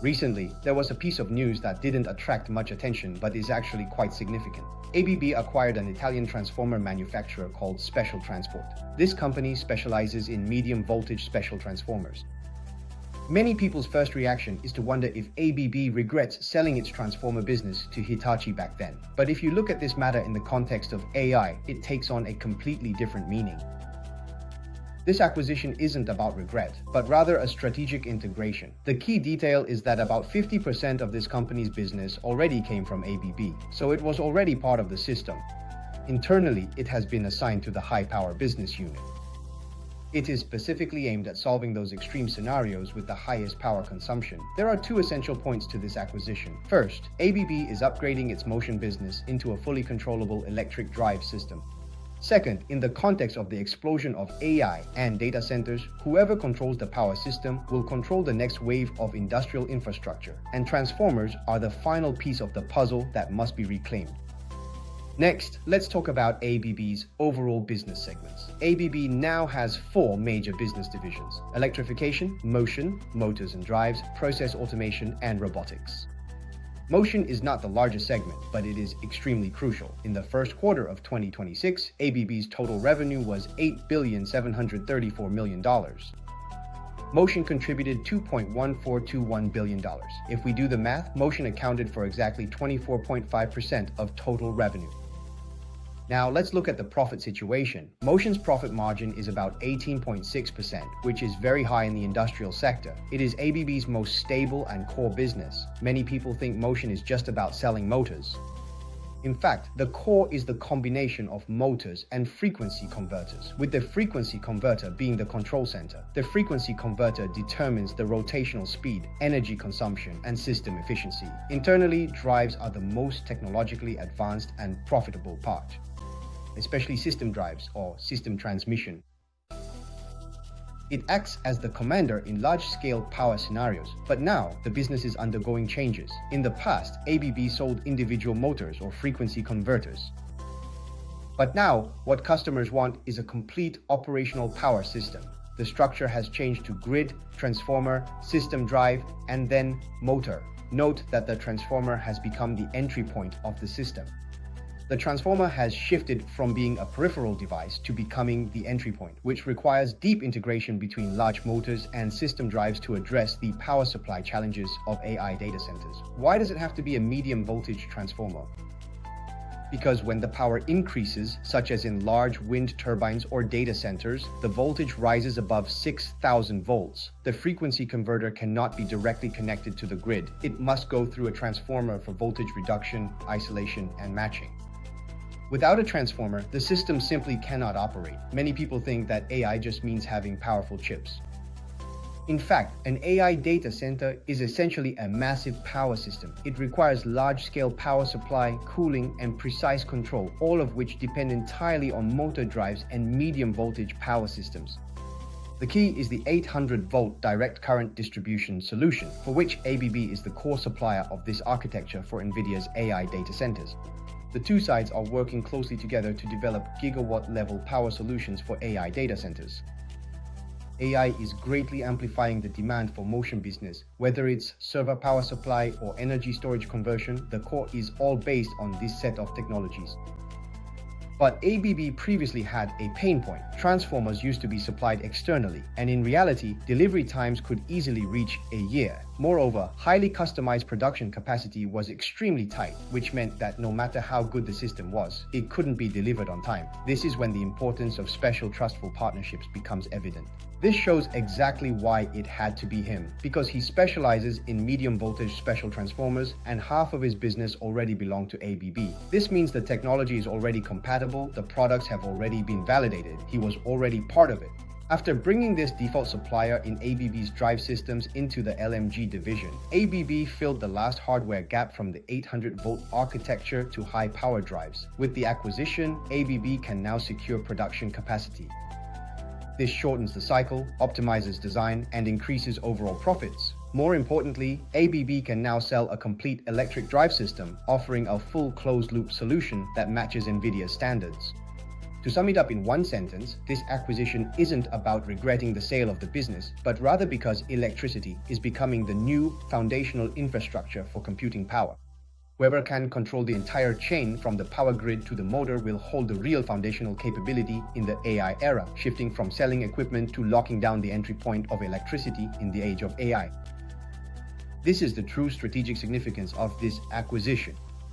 Recently, there was a piece of news that didn't attract much attention but is actually quite significant. ABB acquired an Italian transformer manufacturer called Specialtrasfo. This company specializes in medium voltage special transformers. Many people's first reaction is to wonder if ABB regrets selling its transformer business to Hitachi back then. But if you look at this matter in the context of AI, it takes on a completely different meaning. This acquisition isn't about regret, but rather a strategic integration. The key detail is that about 50% of this company's business already came from ABB, so it was already part of the system. Internally, it has been assigned to the high-power business unit. It is specifically aimed at solving those extreme scenarios with the highest power consumption. There are two essential points to this acquisition. First, ABB is upgrading its motion business into a fully controllable electric drive system. Second, in the context of the explosion of AI and data centers, whoever controls the power system will control the next wave of industrial infrastructure, and transformers are the final piece of the puzzle that must be reclaimed. Next, let's talk about ABB's overall business segments. ABB now has 4 major business divisions: electrification, motion, motors and drives, process automation, and robotics. Motion is not the largest segment, but it is extremely crucial. In the first quarter of 2026, ABB's total revenue was $8,734 million. Motion contributed $2.1421 billion. If we do the math, Motion accounted for exactly 24.5% of total revenue. Now let's look at the profit situation. Motion's profit margin is about 18.6%, which is very high in the industrial sector. It is ABB's most stable and core business. Many people think Motion is just about selling motors. In fact, the core is the combination of motors and frequency converters, with the frequency converter being the control center. The frequency converter determines the rotational speed, energy consumption, and system efficiency. Internally, drives are the most technologically advanced and profitable part, especially system drives or system transmission. It acts as the commander in large-scale power scenarios, but now the business is undergoing changes. In the past, ABB sold individual motors or frequency converters. But now, what customers want is a complete operational power system. The structure has changed to grid, transformer, system drive, and then motor. Note that the transformer has become the entry point of the system. The transformer has shifted from being a peripheral device to becoming the entry point, which requires deep integration between large motors and system drives to address the power supply challenges of AI data centers. Why does it have to be a medium voltage transformer? Because when the power increases, such as in large wind turbines or data centers, the voltage rises above 6,000 volts. The frequency converter cannot be directly connected to the grid. It must go through a transformer for voltage reduction, isolation, and matching. Without a transformer, the system simply cannot operate. Many people think that AI just means having powerful chips. In fact, an AI data center is essentially a massive power system. It requires large-scale power supply, cooling, and precise control, all of which depend entirely on motor drives and medium voltage power systems. The key is the 800-volt direct current distribution solution, for which ABB is the core supplier of this architecture for NVIDIA's AI data centers. The two sides are working closely together to develop gigawatt-level power solutions for AI data centers. AI is greatly amplifying the demand for motion business. Whether it's server power supply or energy storage conversion, the core is all based on this set of technologies. But ABB previously had a pain point. Transformers used to be supplied externally, and in reality, delivery times could easily reach a year. Moreover, highly customized production capacity was extremely tight, which meant that no matter how good the system was, it couldn't be delivered on time. This is when the importance of Specialtrasfo partnerships becomes evident. This shows exactly why it had to be him, because he specializes in medium voltage special transformers and half of his business already belonged to ABB. This means the technology is already compatible, the products have already been validated, he was already part of it. After bringing this default supplier in ABB's drive systems into the LMG division, ABB filled the last hardware gap from the 800-volt architecture to high-power drives. With the acquisition, ABB can now secure production capacity. This shortens the cycle, optimizes design, and increases overall profits. More importantly, ABB can now sell a complete electric drive system, offering a full closed-loop solution that matches NVIDIA's standards. To sum it up in one sentence, this acquisition isn't about regretting the sale of the business, but rather because electricity is becoming the new foundational infrastructure for computing power. Whoever can control the entire chain from the power grid to the motor will hold the real foundational capability in the AI era, shifting from selling equipment to locking down the entry point of electricity in the age of AI. This is the true strategic significance of this acquisition.